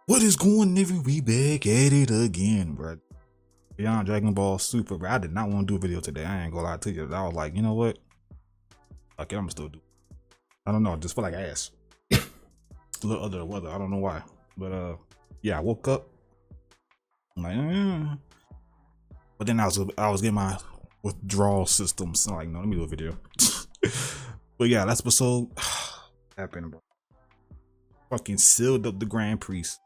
What is going, nigga? We back at it again, bro. Beyond Dragon Ball Super, bro. I did not want to do a video today. I ain't gonna lie to you. I was like, you know what? Fuck it, I'm still do. I don't know. I just feel like ass. A little other weather. I don't know why. But yeah, I woke up. I'm like, but then I was getting my withdrawal system. So I'm like, no, let me do a video. But yeah, last episode happened, bro. Fucking sealed up the Grand Priest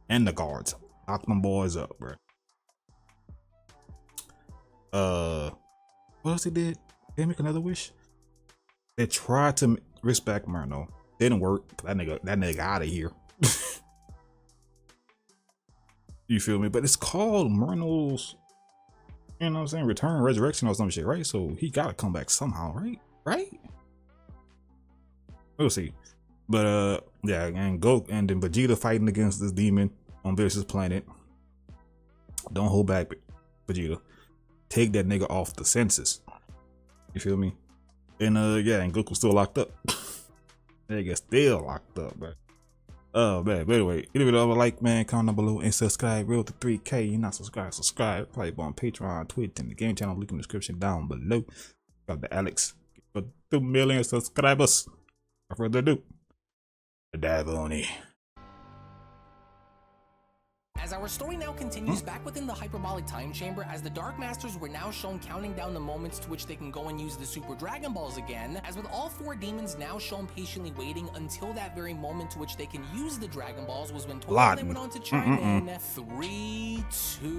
and the guards. Locked them boys up, bro. What else they did? They make another wish. They tried to respect Merno. Didn't work. That nigga out of here. You feel me? But it's called Merno's, you know what I'm saying, return, resurrection or some shit, right? So he gotta come back somehow, right? Right? We'll see. But yeah, and Goku and then Vegeta fighting against this demon on Vicious planet. Don't hold back, Vegeta. Take that nigga off the census. You feel me? And yeah, and Goku's still locked up. Nigga still locked up, bro. Oh man, but anyway, give it a like, man, comment down below and subscribe. Real to 3K. You're not subscribed, subscribe. Probably on Patreon, Twitch, and the game channel. Link in the description down below. Got the Alex for 2 million subscribers. Without further ado, dive on it. As our story now continues back within the hyperbolic time chamber, as the Dark Masters were now shown counting down the moments to which they can go and use the Super Dragon Balls again, as with all 4 demons now shown patiently waiting until that very moment to which they can use the Dragon Balls was when Toro went on to chime in. 3, 2,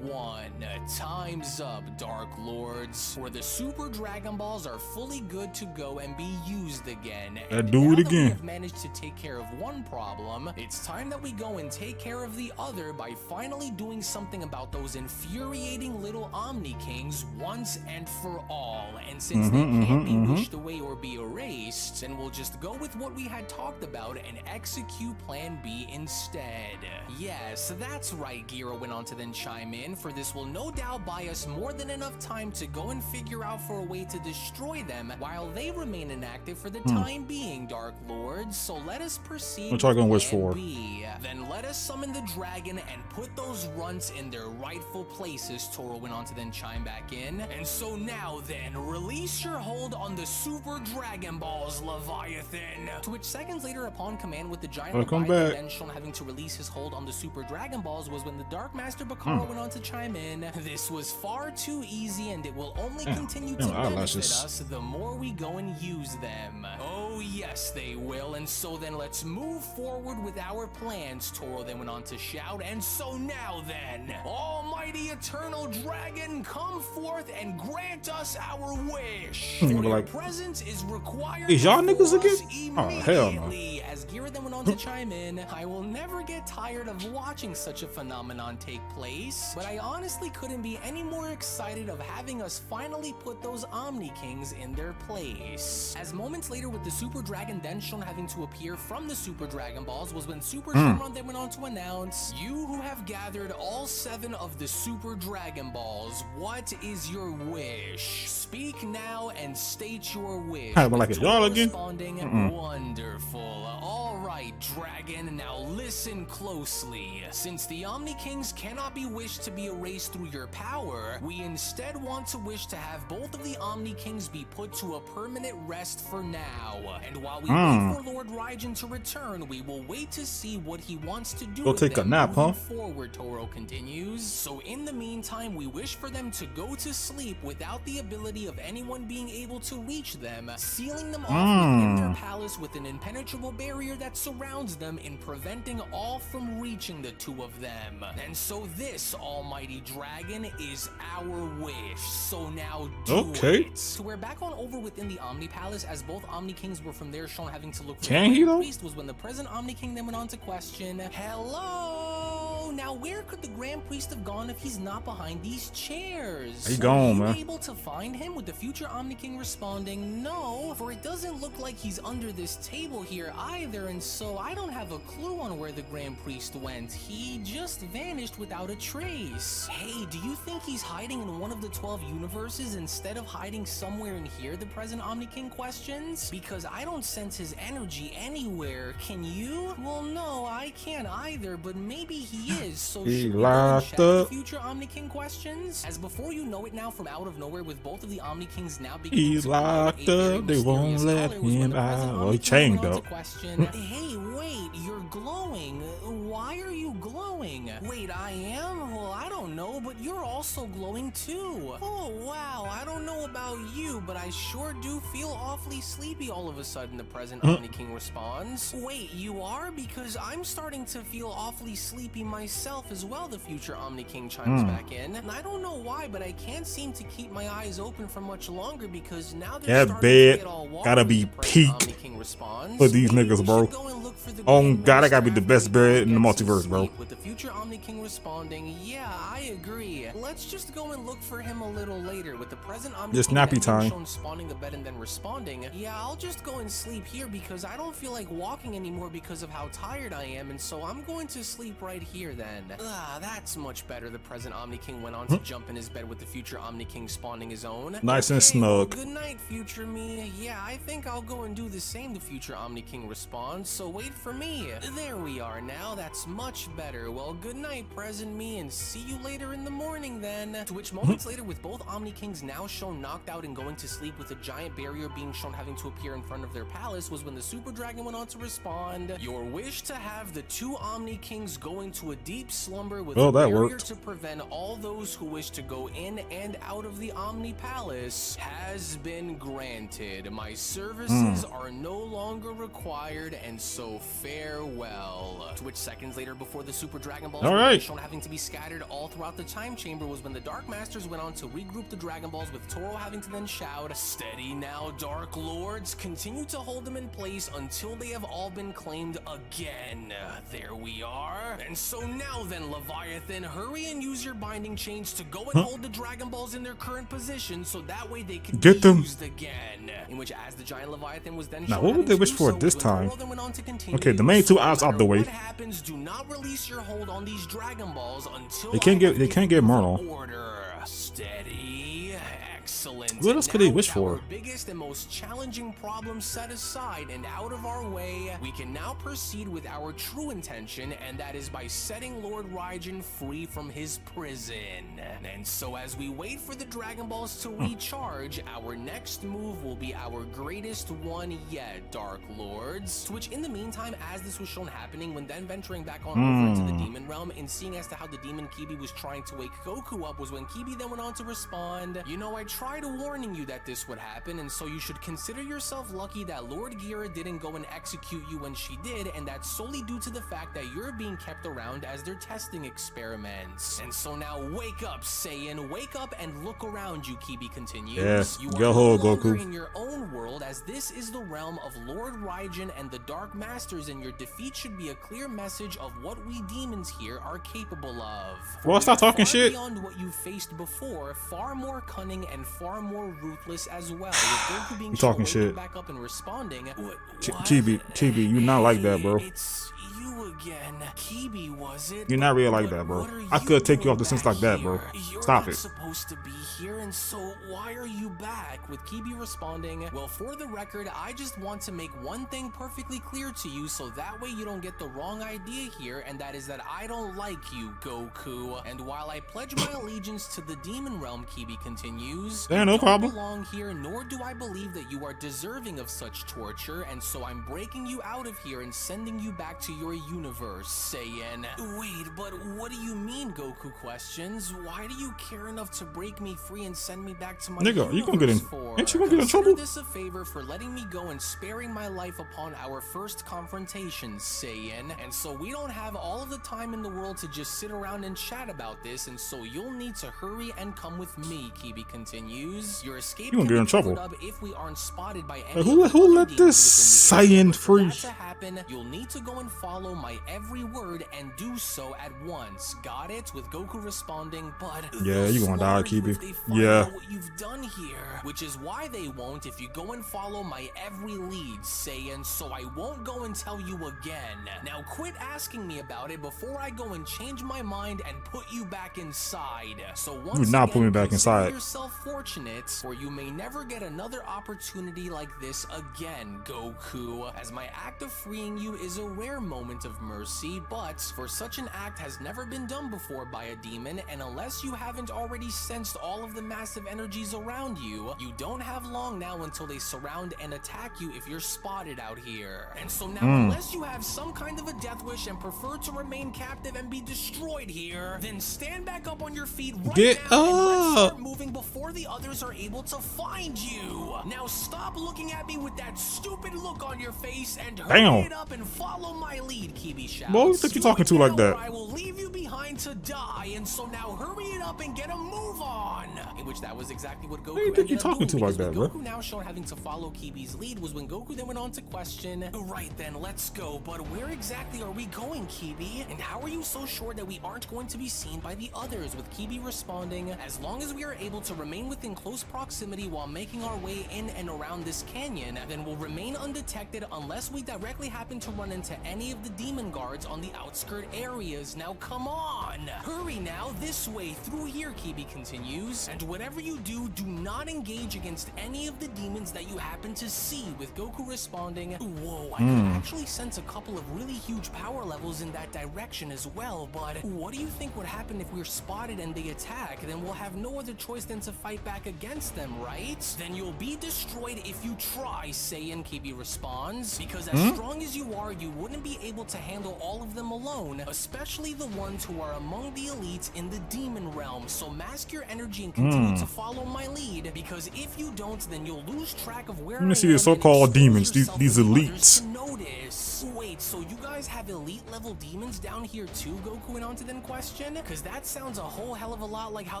1. Time's up, Dark Lords. For the Super Dragon Balls are fully good to go and be used again. And do it now that we again. have managed to take care of one problem, it's time that we go and take care of the other by finally doing something about those infuriating little Omni Kings once and for all. And since they can't be wished away or be erased, then we'll just go with what we had talked about and execute Plan B instead. Yes, that's right, Gira went on to then chime in, for this will no doubt buy us more than enough time to go and figure out for a way to destroy them while they remain inactive for the time being, Dark Lords. So let us proceed. What y'all gonna wish for? Then let us summon the dragon and put those runts in their rightful places, Toro went on to then chime back in. And so now then, release your hold on the Super Dragon Balls, Leviathan. To which seconds later, upon command with the giant Leviathan then shown having to release his hold on the Super Dragon Balls was when the Dark Master Bakara went on to chime in. This was far too easy and it will only continue to benefit us the more we go and use them. Oh yes, they will. And so then let's move forward with our plans, Toro then went on to shout. And so now then, almighty eternal dragon, come forth and grant us our wish. For your presence is required. Is y'all niggas again? Oh hell no. As Gira then went on to chime in, I will never get tired of watching such a phenomenon take place, but I honestly couldn't be any more excited of having us finally put those Omni Kings in their place. As moments later with the Super Dragon then shown having to appear from the Super Dragon Balls was when Super Shenron then went on to announce, you who have gathered all 7 of the Super Dragon Balls, what is your wish? Speak now and state your wish. Like it, y'all again? Responding, wonderful. All right, Dragon, now listen closely. Since the Omni Kings cannot be wished to be erased through your power, we instead want to wish to have both of the Omni Kings be put to a permanent rest for now. And while we wait for Lord Raijin to return, we will wait to see what he wants to do. Go take a nap, huh? Forward, Toro continues. So in the meantime, we wish for them to go to sleep without the ability of anyone being able to reach them, sealing them off within their palace with an impenetrable barrier that surrounds them in preventing all from reaching the 2 of them. And so this, almighty dragon, is our wish. So now do it. So we're back on over within the Omni Palace, as both Omni Kings were from there shown having to look for the priest was when the present Omni King then went on to question, hello, so now where could the Grand Priest have gone if he's not behind these chairs? He gone, Were man. you able to find him? With the future Omni King responding, no, for it doesn't look like he's under this table here either, and so I don't have a clue on where the Grand Priest went. He just vanished without a trace. Hey, do you think he's hiding in one of the 12 universes instead of hiding somewhere in here, the present Omni King questions? Because I don't sense his energy anywhere. Can you? Well, no, I can't either, but maybe he is. So He should we go and locked check the up. future Omni King questions? As before you know it now, from out of nowhere, with both of the Omni Kings now beginning He's to glow, locked a very up. They won't mysterious let color was when him the present out. Omni Well, he King chained went on up. to question, hey, wait, you're glowing. Why are you glowing? Wait, I am? Well, I don't know, but you're also glowing too. Oh, wow, I don't know about you, but I sure do feel awfully sleepy all of a sudden, the present Omni King responds. Wait, you are? Because I'm starting to feel awfully sleepy myself as well, the future Omni King chimes back in. And I don't know why, but I can't seem to keep my eyes open for much longer because now they're That starting bed to get all watery, gotta be the present peak Omni King responds. for these Maybe niggas, we bro. should go and look for the Oh Grand God, that gotta be Master the best after we bed in the get some multiverse, bro. sleep. With the future Omni King responding, yeah, I agree. Let's just go and look for him a little later. With the present Omni Just King nappy then time. shown spawning the bed and then responding, yeah, I'll just go and sleep here because I don't feel like walking anymore because of how tired I am, and so I'm going to sleep right here then. Ah, that's much better. The present Omni King went on to jump in his bed with the future Omni King spawning his own. Nice and Okay, well, snug. good night, future me. Yeah, I think I'll go and do the same, the future Omni King responds, so wait for me. There we are now, that's much better. Well, good night, present me, and see you later in the morning then. To which moments later, with both Omni Kings now shown knocked out and going to sleep, with a giant barrier being shown having to appear in front of their palace, was when the Super Dragon went on to respond, your wish to have the two Omni Kings go into a deep slumber with Well, a that barrier worked. to prevent all those who wish to go in and out of the Omni Palace has been granted. My services are no longer required, and so farewell. To which seconds later, before the Super Dragon Balls All were right. shown having to be scattered all throughout the time chamber, was when the Dark Masters went on to regroup the Dragon Balls, with Toro having to then shout, steady now, Dark Lords, continue to hold them in place until they have all been claimed again. There we are. And so now then, Leviathan, hurry and use your binding chains to go and hold the Dragon Balls in their current position, so that way they can Get be them. used again. In which, as the giant Leviathan was then Now, shown what would having they to wish do for so, this when time? Toro then went on to continue, Okay, the main two so odds no out the matter way. what happens, do not release your hold on these Dragon Balls until They can't I have get given you the Merno. order. Steady. Excellent. What else And could they now, wish with for? our biggest and most challenging problem set aside and out of our way, we can now proceed with our true intention, and that is by setting Lord Raijin free from his prison. And so as we wait for the Dragon Balls to recharge, our next move will be our greatest one yet, Dark Lords. To which, in the meantime, as this was shown happening, when then venturing back on over into the Demon Realm and seeing as to how the Demon Kibi was trying to wake Goku up, was when Kibi then went on to respond, you know, I tried warning you that this would happen, and so you should consider yourself lucky that Lord Gira didn't go and execute you when she did, and that's solely due to the fact that you're being kept around as their testing experiments. And so now wake up, Saiyan, wake up and look around you, Kibi continues. Yes, You go are no hold, longer Goku. in your own world, as this is the realm of Lord Raijin and the Dark Masters, and your defeat should be a clear message of what we demons here are capable of. For Well, we stop are talking far shit. beyond what you faced before, far more cunning and far more ruthless as well. With Goku being You talking shown waking shit. back up and responding, what? Chibi, you not like that, bro. It's you again. Kibi, was it? You're not really like that, bro. What are I could take you doing off the sense back like that, bro. here? You're Stop not it. supposed to be here, and so why are you back? With Kibi responding, well, for the record, I just want to make one thing perfectly clear to you, so that way you don't get the wrong idea here, and that is that I don't like you, Goku. And while I pledge my allegiance to the Demon Realm, Kibi continues, Yeah, you no don't problem. belong here, nor do I believe that you are deserving of such torture, and so I'm breaking you out of here and sending you back to your universe, Saiyan. Wait, but what do you mean, Goku questions? Why do you care enough to break me free and send me back to my Nigga, you gonna get in- universe for? ain't you gonna get in Consider trouble? this a favor for letting me go and sparing my life upon our first confrontation, Saiyan. And so we don't have all of the time in the world to just sit around and chat about this, and so you'll need to hurry and come with me, Kibi continues. continues. Your escape You gonna can get in be trouble. covered up if we aren't spotted by Hey, any who of the let other this demons within the area. Saiyan But for that free? to happen, you'll need to go and follow my every word and do so at once. Got it? With Goku responding, but Yeah, you gonna die, Kibi. if they find Yeah. out what you've done here, which is why they won't if you go and follow my every lead, Saiyan, so I won't go and tell you again. Now quit asking me about it before I go and change my mind and put you back inside. So once would not again, put me back consider inside. yourself fortunate, for you may never get another opportunity like this again, Goku, as my act of freeing you is a rare moment of mercy, but for such an act has never been done before by a demon, and unless you haven't already sensed all of the massive energies around you, you don't have long now until they surround and attack you if you're spotted out here. And so now, unless you have some kind of a death wish and prefer to remain captive and be destroyed here, then stand back up on your feet right Get now and let's up. start moving before the others are able to find you. Now stop looking at me with that stupid look on your face and hurry Damn. it up and follow my lead, Kibi shouts. Boy, who think you Do talking it to like now that? or I will leave you behind to die, and so now hurry it up and get a move on. In which that was exactly what Goku Who you think you ended up talking doing, to like because that, with bro? Goku now shown having to follow Kibi's lead was when Goku then went on to question, right then, let's go, but where exactly are we going, Kibi? And how are you so sure that we aren't going to be seen by the others? With Kibi responding, as long as we are able to remain within close proximity while making our way in and around this canyon, then we'll remain undetected unless we directly happen to run into any of the demon guards on the outskirt areas. Now come on! Hurry now, this way, through here, Kibi continues. And whatever you do, do not engage against any of the demons that you happen to see, with Goku responding, whoa, I could actually sense a couple of really huge power levels in that direction as well, but what do you think would happen if we're spotted and they attack? Then we'll have no other choice than to fight back against them, right? Then you'll be destroyed if you try, Saiyan, Kibi responds, because as strong as you are, you wouldn't be able to handle all of them alone, especially the ones who are among the elites in the demon realm. So mask your energy and continue to follow my lead, because if you don't, then you'll lose track of where Let me I see the am so-called and expose demons, yourself these with others elites. to notice. Wait, so you guys have elite level demons down here too, Goku went on to then question? Because that sounds a whole hell of a lot like how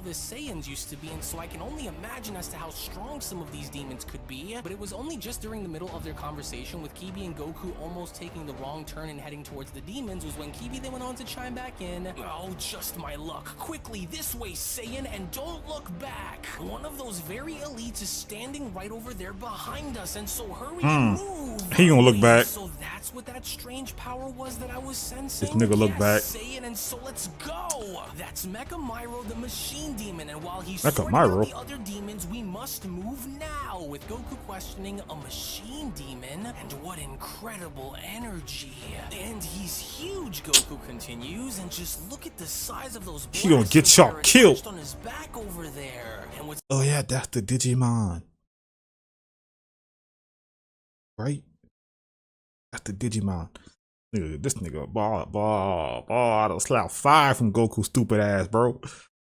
the Saiyans used to be, and so I can only imagine as to how strong some of these demons could be. But it was only just during the middle of their conversation with Kibi and Goku almost taking the wrong turn and heading towards the demons was when Kibi then went on to chime back in. Oh, just my luck. Quickly, this way, Saiyan, and don't look back. One of those very elites is standing right over there behind us, and so hurry and move. He gonna look back. So that's what that strange power was that I was sensing? This nigga look back. Saiyan, and so let's go. That's Mecha Myro, the machine demon, and while he's Mecha sorting Myro? out the other demons, we must move now. With Goku questioning a machine demon, and what incredible energy. And he's huge, Goku continues, and just look at the size of those He gonna get blasts y'all that are killed. attached on his back over there. And what's Oh yeah, that's the Digimon. Right? That's the Digimon. Nigga, this nigga, I done slap fire from Goku stupid ass, bro.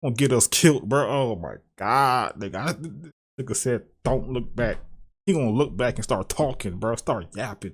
Gonna get us killed, bro. Oh my god, nigga. Nigga said, don't look back. He gonna look back and start talking, bro. Start yapping.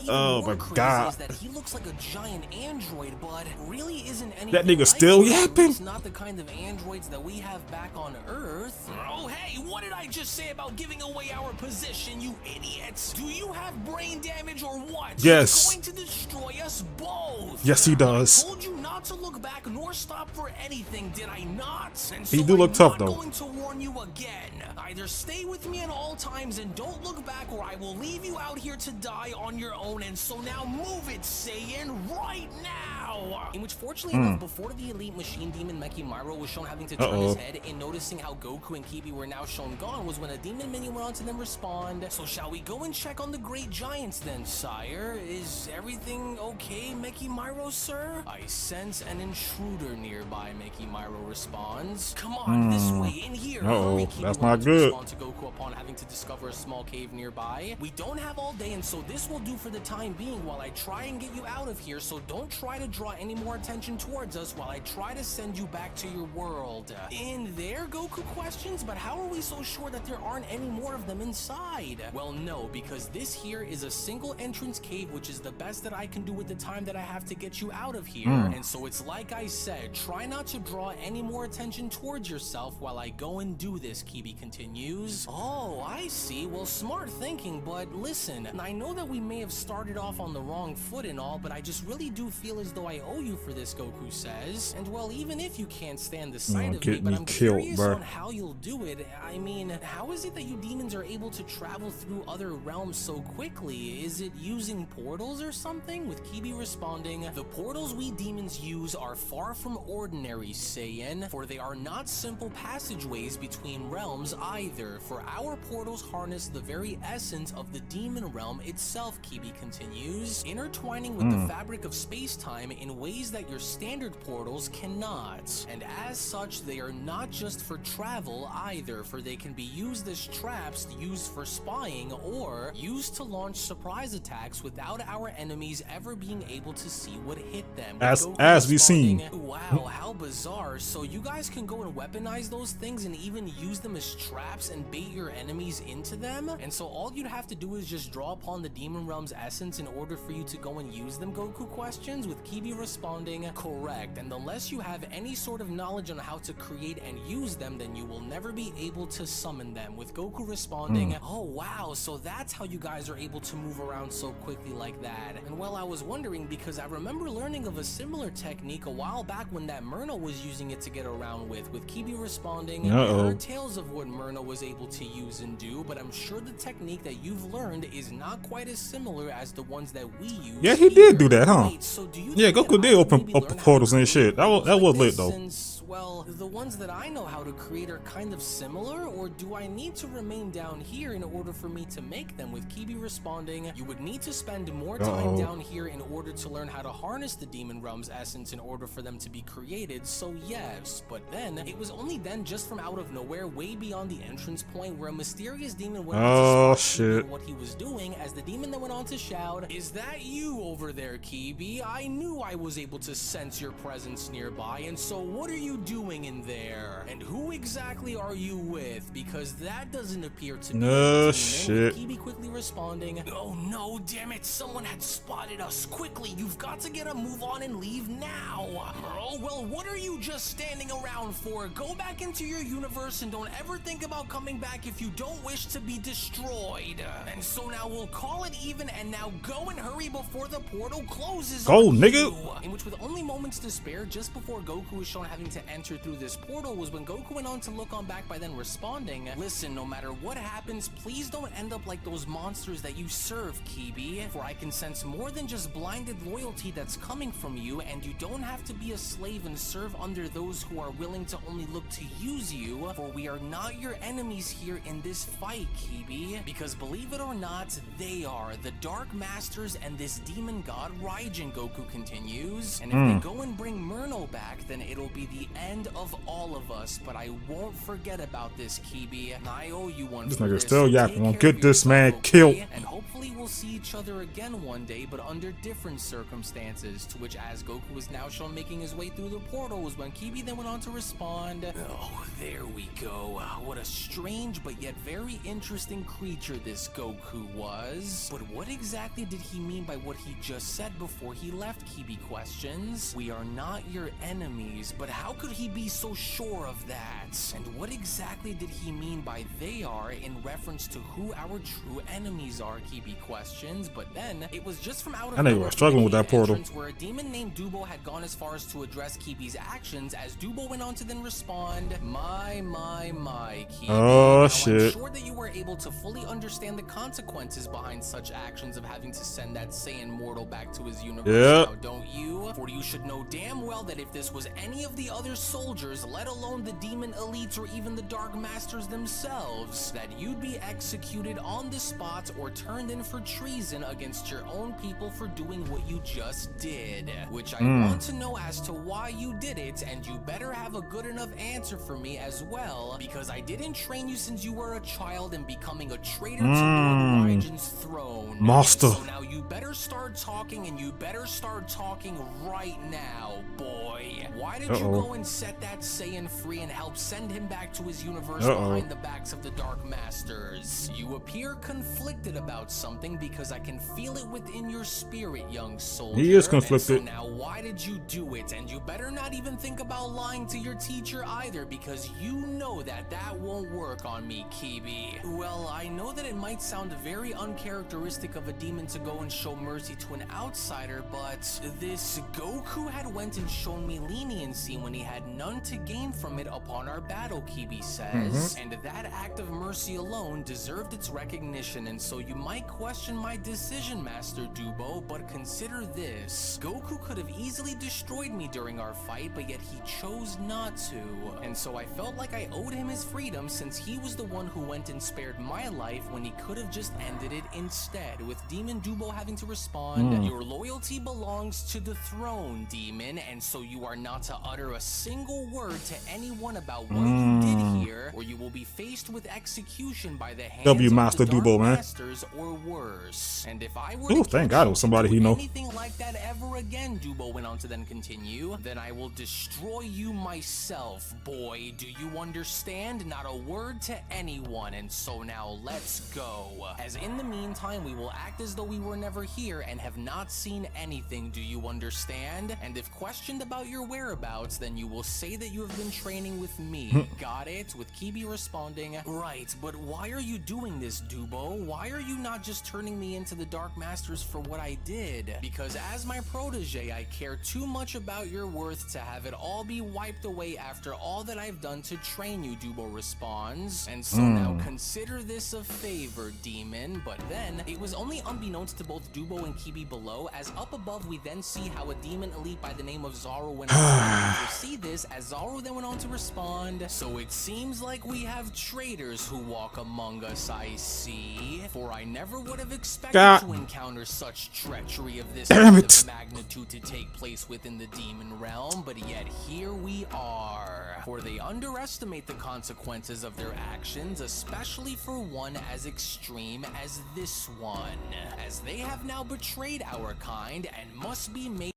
Oh my god. is that he looks like a giant android, but really isn't anything That nigga like still it. yapping? It's not the kind of androids that we have back on Earth. Oh hey, what did I just say about giving away our position, you idiots? Do you have brain damage or what? Yes. You're going to destroy us both. Yes, he does. I told you not to look back nor stop for anything, did I not? And He so do look I'm tough, not though. going to warn you again. Either stay with me at all times and don't look back, or I will leave you out here to die on your own. And so now move it, Saiyan, right now! In which, fortunately enough, before the elite machine demon Mecha Myro was shown having to turn his head in noticing how Goku and Kibi were now shown gone was when a demon minion went on to them respond. So shall we go and check on the great giants then, sire? Is everything okay, Mecha Myro, sir? I sense an intruder nearby, Mecha Myro responds. Come on, this way, in here. Hurry, Kibi that's went not on to good. respond to Goku upon having to discover a small cave nearby. We don't have all day, and so this will do for the time being while I try and get you out of here, so don't try to draw draw any more attention towards us while I try to send you back to your world. In there, Goku questions, but how are we so sure that there aren't any more of them inside? Well, no, because this here is a single entrance cave, which is the best that I can do with the time that I have to get you out of here. And so it's like I said, try not to draw any more attention towards yourself while I go and do this, Kibi continues. Oh, I see. Well, smart thinking, but listen, I know that we may have started off on the wrong foot and all, but I just really do feel as though I owe you for this, Goku says. And well, even if you can't stand the sight of me, but I'm curious on how you'll do it. I mean, how is it that you demons are able to travel through other realms so quickly? Is it using portals or something? With Kibi responding, the portals we demons use are far from ordinary, Saiyan, for they are not simple passageways between realms either, for our portals harness the very essence of the demon realm itself, Kibi continues, intertwining with the fabric of space-time in ways that your standard portals cannot. And as such, they are not just for travel either, for they can be used as traps, used for spying, or used to launch surprise attacks without our enemies ever being able to see what hit them. As we've seen. Wow, how bizarre. So you guys can go and weaponize those things and even use them as traps and bait your enemies into them? And so all you'd have to do is just draw upon the demon realm's essence in order for you to go and use them, Goku questions, with Kibi responding, correct. And unless you have any sort of knowledge on how to create and use them, then you will never be able to summon them, with Goku responding, oh wow, so that's how you guys are able to move around so quickly like that. And well, I was wondering because I remember learning of a similar technique a while back when that Merno was using it to get around with Kibi responding, I heard tales of what Merno was able to use and do, but I'm sure the technique that you've learned is not quite as similar as the ones that we use. Yeah, he did do that, huh? Wait, so do you yeah, Goku did open up the portals and shit. That was lit though. Since, well, the ones that I know how to create are kind of similar, or do I need to remain down here in order for me to make them? With Kibi responding, you would need to spend more time down here in order to learn how to harness the demon realm's essence in order for them to be created, so yes. But then, it was only then, just from out of nowhere, way beyond the entrance point, where a mysterious demon went on to spot what he was doing, as the demon then went on to shout, is that you over there, Kibi? I knew I was able to sense your presence nearby, and so what are you doing in there? And who exactly are you with? Because that doesn't appear to be a demon. Kibi quickly responding, oh no, damn it, someone had spotted us. Quickly, you've got to get a move on and leave now. Oh, well, what are you just standing around for? Go back into your universe and don't ever think about coming back if you don't wish to be destroyed. And so now we'll call it even, and now go and hurry before the portal closes. Go, nigga. In which, with only moments to spare, just before Goku was shown having to enter through this portal, was when Goku went on to look on back by then responding, listen, no matter what happens, please don't end up like those monsters that you serve, Kibi, for I can sense more than just blinded loyalty that's coming from you, and you don't have to be a slave and serve under those who are willing to only look to use you, for we are not your enemies here in this fight, Kibi, because believe it or not, they are the Dark Masters and this demon god Raijin, Goku continues, and if they go and bring Merno back, then it'll be the end of all of us, but I won't forget about this, Kibi. I owe you one. This nigga's still yapping. Won't get this man killed. And hopefully we'll see each other again one day, but under different circumstances. To which, as Goku was now shown making his way through the portal, was when Kibi then went on to respond, oh, there we go. What a strange but yet very interesting creature this Goku was. But what exactly did he mean by what he just said before he left, Kibi questions? We are not your enemies, but how could he be so sure of that? And what exactly did he mean by they are in reference to who our true enemies are, Kibi questions? But then, it was just from out of nowhere, was struggling with that portal, where a demon named Dubo had gone as far as to address Kibi's actions, as Dubo went on to then respond, my, Kibi. Oh, now, shit. I'm sure that you were able to fully understand the consequences behind such actions of having to send that Saiyan mortal back to his universe now, don't you? For you should know damn well that if this was any of the other soldiers, let alone the demon elites or even the Dark Masters themselves, that you'd be executed on the spot or turned in for treason against your own people for doing what you just did. Which I want to know as to why you did it, and you better have a good enough answer for me as well, because I didn't train you since you were a child in becoming a traitor to Lord Raijin's throne. Master. So now you better start talking, and you better start talking right now, boy. Why did you go and set that Saiyan free and help send him back to his universe behind the backs of the Dark Masters? You appear conflicted about something because I can feel it within your spirit, young soldier. He is conflicted. And so now why did you do it? And you better not even think about lying to your teacher either, because you know that that won't work on me, Kibi. Well, I know that it might sound very uncharacteristic of a demon to go and show mercy to an outsider, but this Goku had went and shown me leniency when he had none to gain from it upon our battle, Kibi says. And that act of mercy alone deserved its recognition, and so you might question my decision, Master Dubo, but consider this. Goku could have easily destroyed me during our fight, but yet he chose not to. And so I felt like I owed him his freedom, since he was the one who went and spared my life when he could have just ended it instead, with Demon Dubo having to respond, your loyalty belongs to the throne, Demon, and so you are not to utter a single word to anyone about what you did here, or you will be faced with execution by the hands W of Master the Dark Dubo, man. Masters, or worse. And if I were Oh, to thank catch God it was somebody he know. anything like that ever again, Dubo went on to then continue, then I will destroy you myself, boy. Do you understand? Not a word to anyone. And so now let's go. As in the meantime, we will act as though we were never here and have not seen anything. Do you understand? And if questioned about your whereabouts, then you will say that you have been training with me. Got it? With Kibi responding, right, but why are you doing this, Dubo? Why are you not just turning me into the Dark Masters for what I did? Because as my protege, I care too much about your worth to have it all be wiped away after all that I've done to train you, Dubo responds. And so now consider this a favor, Demon. But then, it was only unbeknownst to both Dubo and Kibi below, as up above we then see how a demon elite by the name of Zaro went on to see this, as Zaro then went on to respond, so it seems like we have traitors who walk among us, I see. For I never would have expected to encounter such treachery of this kind of magnitude to take place within the demon realm, but yet here we are. For they underestimate the consequences of their actions, especially for one as extreme as this one, as they have now betrayed our kind and must be made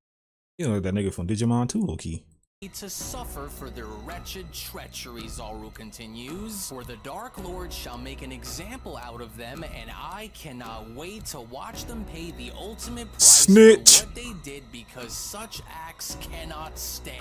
That nigga from Digimon too, low-key. to suffer for their wretched treachery, Zaru continues. For the Dark Lord shall make an example out of them, and I cannot wait to watch them pay the ultimate price for what they did, because such acts cannot stand.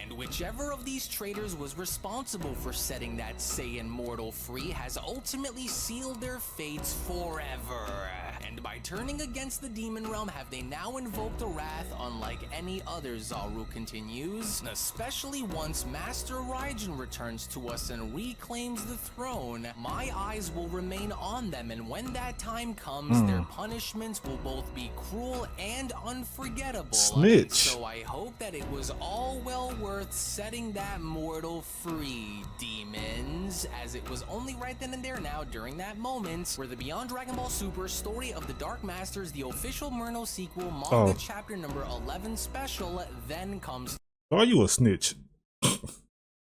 And whichever of these traitors was responsible for setting that Saiyan mortal free has ultimately sealed their fates forever. And by turning against the demon realm, have they now invoked a wrath unlike any other, Zaru continues. Especially once Master Raijin returns to us and reclaims the throne, my eyes will remain on them, and when that time comes, their punishments will both be cruel and unforgettable. Snitch. So I hope that it was all well worth setting that mortal free, demons, as it was only right then and there now during that moment where the Beyond Dragon Ball Super Story of the Dark Masters, the official Merno sequel, manga chapter number 11 special, then comes. Are you a snitch?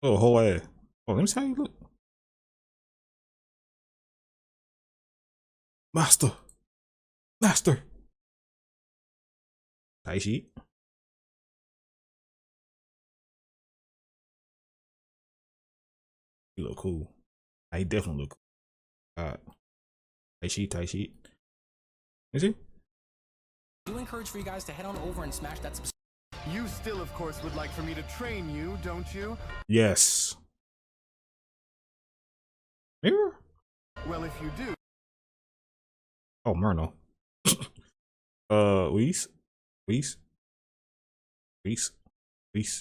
Oh, whole ass. Oh, let me see how you look. Master. Taishi. You look cool. I definitely look cool. Taishi. Is he? I do encourage for you guys to head on over and smash that subscribe. You still, of course, would like for me to train you, don't you? Yes. Mirror? Well, if you do. Oh, Merno. Whis.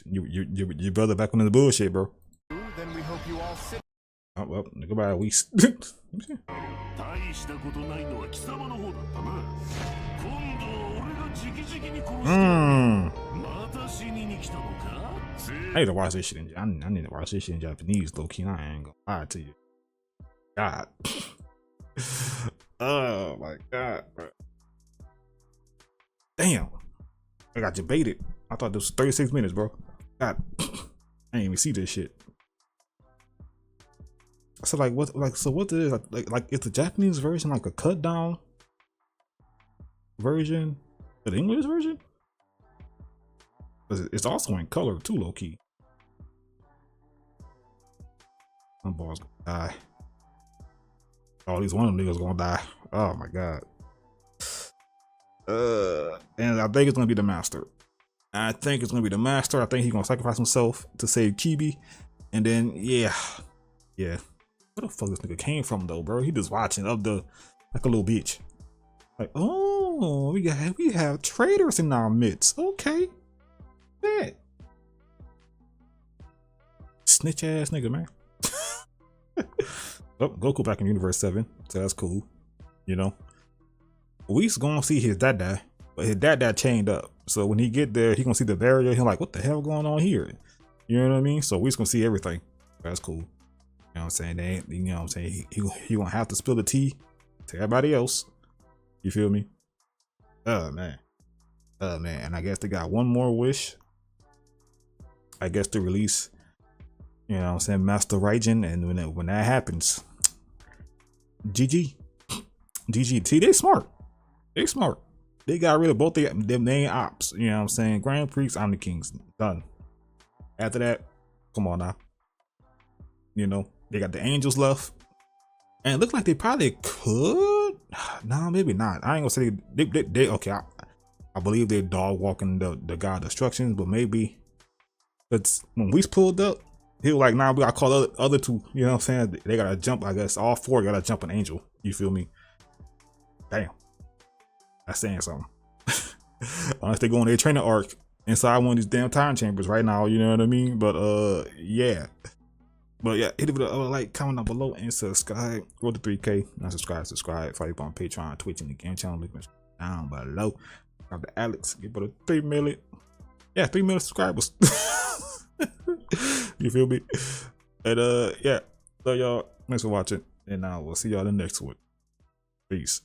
Your brother back on the bullshit, bro. Then we hope you all sit. Oh, well, goodbye, Whis. I need to watch this shit in I need to watch this shit in Japanese, low key. I ain't gonna lie to you. God. Oh my God, bro. Damn. I got debated. I thought this was 36 minutes, bro. God. I didn't even see this shit. So like what is like is the Japanese version like a cut down version of the English version? It's also in color too, low key. Some balls gonna die. Oh, at least one of them niggas gonna die. Oh my god. And I think it's gonna be the master. I think it's gonna be the master. I think he's gonna sacrifice himself to save Kibi. And then yeah. Where the fuck this nigga came from though, bro? He just watching up the like a little bitch. Like, oh, we have traitors in our midst. Okay. That snitch ass nigga, man. Oh, Goku back in Universe 7, so that's cool. You know, we gonna see his dad, but his dad chained up. So when he get there, he gonna see the barrier. He's like, what the hell going on here? You know what I mean? So we just gonna see everything. That's cool. You know what I'm saying? They ain't, you know what I'm saying? He gonna have to spill the tea to everybody else. You feel me? Oh man. And I guess they got one more wish. I guess to release, you know what I'm saying, Master Raijin, and when that happens, GG. See, they smart. They got rid of both them main ops. You know what I'm saying? Grand Prix, Omni Kings, done. After that, come on now. You know, they got the Angels left. And it looks like they probably could. Nah, maybe not. I ain't gonna say they okay. I believe they're dog walking the god destructions, but maybe it's when we pulled up, he was like, nah, we gotta call the other two. You know what I'm saying? They gotta jump. I guess all four gotta jump an angel. You feel me? Damn, that's saying something. Unless they go on their training arc inside one of these damn time chambers right now. You know what I mean? But yeah. But yeah, hit it with a like, comment down below, and subscribe. Roll to 3K. Not subscribe. Follow you on Patreon, Twitch, and the game channel. Link down below. Got the Alex. Get about 3 million. Yeah, 3 million subscribers. You feel me? And yeah. So y'all, thanks for watching, and we'll see y'all in the next one. Peace.